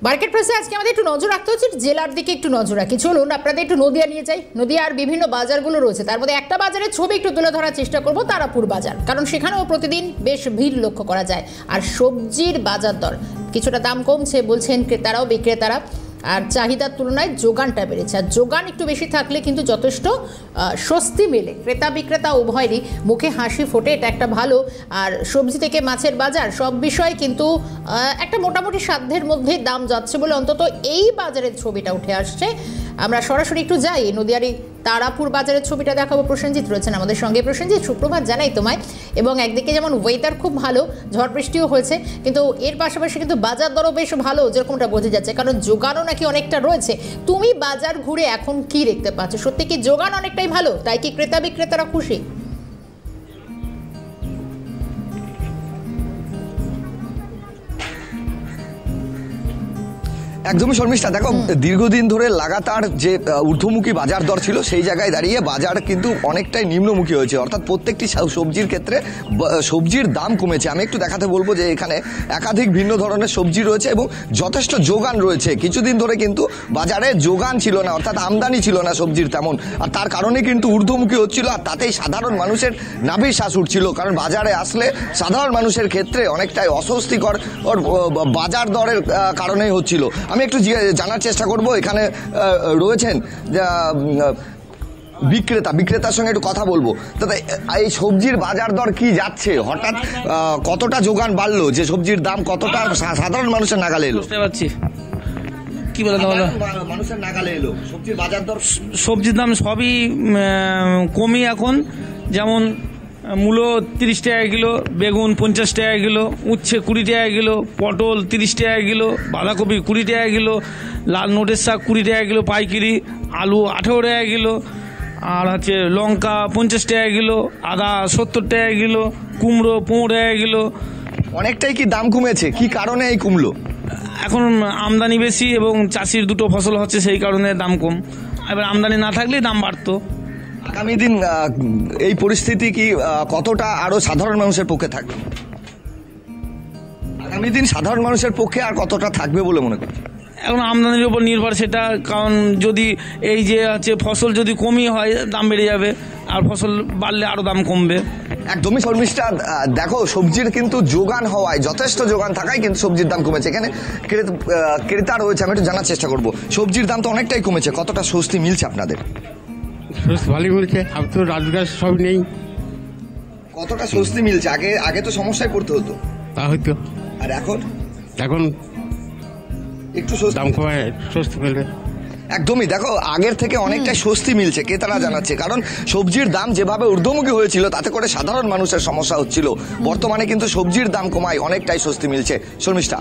Market প্রাইসে আজকে আমাদের একটু নজর রাখতে হচ্ছে, জেলার দিকে একটু নজর রাখি। চলুন আপনাদের একটু নদিয়া নিয়ে যাই। নদিয়ার বিভিন্ন বাজারগুলো রয়েছে, তার মধ্যে একটা বাজারের ছবি একটু তুলে ধরার চেষ্টা করব, তারাপুর বাজার। কারণ সেখানেও প্রতিদিন বেশ ভিড় লক্ষ্য করা যায়। আর সবজির বাজার দর কিছুটা দাম কমছে বলছেন ক্রেতারাও বিক্রেতারা, আর চাহিদার তুলনায় যোগানটা বেড়েছে। আর যোগান একটু বেশি থাকলে কিন্তু যথেষ্ট স্বস্তি মেলে, ক্রেতা বিক্রেতা উভয়েরই মুখে হাসি ফোটে, এটা একটা ভালো। আর সবজি থেকে মাছের বাজার সব বিষয়ে কিন্তু একটা মোটামুটি সাধ্যের মধ্যেই দাম যাচ্ছে বলে অন্তত এই বাজারের ছবিটা উঠে আসছে। আমরা সরাসরি একটু যাই, নদিয়ার তারাপুর বাজারের ছবিটা দেখাবো। প্রসেনজিৎ রয়েছেন আমাদের সঙ্গে। প্রসেনজিৎ, সুপ্রভাত জানাই তোমায়। এবং একদিকে যেমন ওয়েদার খুব ভালো, ঝড় বৃষ্টিও হয়েছে, কিন্তু এর পাশাপাশি কিন্তু বাজার দরও বেশ ভালো, যেরকমটা বোঝা যাচ্ছে, কারণ যোগানও নাকি অনেকটা রয়েছে। তুমি বাজার ঘুরে এখন কি দেখতে পাচ্ছ? সত্যি কি যোগান অনেকটাই ভালো, তাই কি ক্রেতা বিক্রেতারা খুশি? একদমই শর্মিষ্ঠা, দেখো দীর্ঘদিন ধরে লাগাতার যে ঊর্ধ্বমুখী বাজার দর ছিল সেই জায়গায় দাঁড়িয়ে বাজার কিন্তু অনেকটাই নিম্নমুখী হয়েছে। অর্থাৎ প্রত্যেকটি সবজির ক্ষেত্রে সবজির দাম কমেছে। আমি একটু দেখাতে বলবো যে এখানে একাধিক ভিন্ন ধরনের সবজি রয়েছে এবং যথেষ্ট যোগান রয়েছে। কিছুদিন ধরে কিন্তু বাজারে যোগান ছিল না, অর্থাৎ আমদানি ছিল না সবজির তেমন, আর তার কারণে কিন্তু ঊর্ধ্বমুখী হচ্ছিল। আর তাতেই সাধারণ মানুষের নাভির শ্বাস উঠছিল, কারণ বাজারে আসলে সাধারণ মানুষের ক্ষেত্রে অনেকটাই অস্বস্তিকর বাজার দরের কারণেই হচ্ছিল। আমি একটু জানার চেষ্টা করব, এখানে রয়েছেন বিক্রেতার সঙ্গে একটু কথা বলবো। দাদা, এই সবজির বাজার দর কি যাচ্ছে? হঠাৎ কতটা যোগান বাড়লো যে সবজির দাম কতটা সাধারণ মানুষের নাগালে এলো? বুঝতে পারছি কি বলে মানুষের নাগালে এলো সবজির বাজার দর। সবজির দাম সবই কমই এখন। যেমন মূলো 30 টাকা কিলো, বেগুন 50 টাকা কিলো, উচ্ছে 20 টাকা কিলো, পটল 30 টাকা কিলো, বাঁধাকপি 20 টাকা কিলো, লাল নোটের শাক 20 টাকা কিলো পাইকারি, আলু 18 টাকা কিলো, আর হচ্ছে লঙ্কা 50 টাকা কিলো, আদা 70 টাকা কিলো, কুমড়ো 15 টাকা কিলো। অনেকটাই কি দাম কমেছে? কি কারণে এই কমলো? এখন আমদানি বেশি এবং চাষির দুটো ফসল হচ্ছে, সেই কারণে দাম কম। এবার আমদানি না থাকলেই দাম বাড়তো। আগামী দিন এই পরিস্থিতি কি কতটা আরো সাধারণ মানুষের পক্ষে থাকবে? আগামী দিন সাধারণ মানুষের পক্ষে আর কতটা থাকবে বলে মনে করছি? এখন আমদানির উপর নির্ভর সেটা, কারণ যদি এই যে হচ্ছে ফসল যদি কমই হয় দাম বেড়ে যাবে, আর ফসল বাড়লে আরও দাম কমবে। একদমই শর্মিষ্ঠা, দেখো সবজির কিন্তু যোগান হওয়ায়, যথেষ্ট যোগান থাকায় কিন্তু সবজির দাম কমেছে। এখানে ক্রেতা রয়েছে, আমি একটু জানার চেষ্টা করবো। সবজির দাম তো অনেকটাই কমেছে, কতটা স্বস্তি মিলছে আপনাদের? ভালোই বলছে, আমি তো রাজগাছ সব নেই। কতটা স্বস্তি মিলছে? আগে তো সমস্যায় পড়তে হতো। তা হয়তো। আর এখন একটু দাম কমায় স্বস্তি পেলে। একদমই, দেখো আগের থেকে অনেকটা স্বস্তি মিলছে, ক্রেতারা জানাচ্ছে। কারণ সবজির দাম যেভাবে ঊর্ধ্বমুখী হয়েছিল তাতে করে সাধারণ মানুষের সমস্যা হচ্ছিল। বর্তমানে কিন্তু সবজির দাম কমায় অনেকটাই স্বস্তি মিলছে। শর্মিষ্ঠা,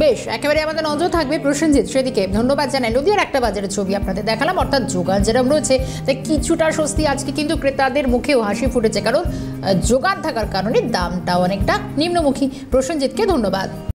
বেশ, একেবারে আমাদের নজর থাকবে প্রসেনজিৎ সেদিকে। ধন্যবাদ জানাই। নদিয়ার একটা বাজারের ছবি আপনাদের দেখালাম, অর্থাৎ যোগান যেরকম রয়েছে তাই কিছুটা স্বস্তি আজকে কিন্তু ক্রেতাদের মুখেও হাসি ফুটেছে, কারণ যোগান থাকার কারণে দামটা অনেকটা নিম্নমুখী। প্রসেনজিৎকে ধন্যবাদ।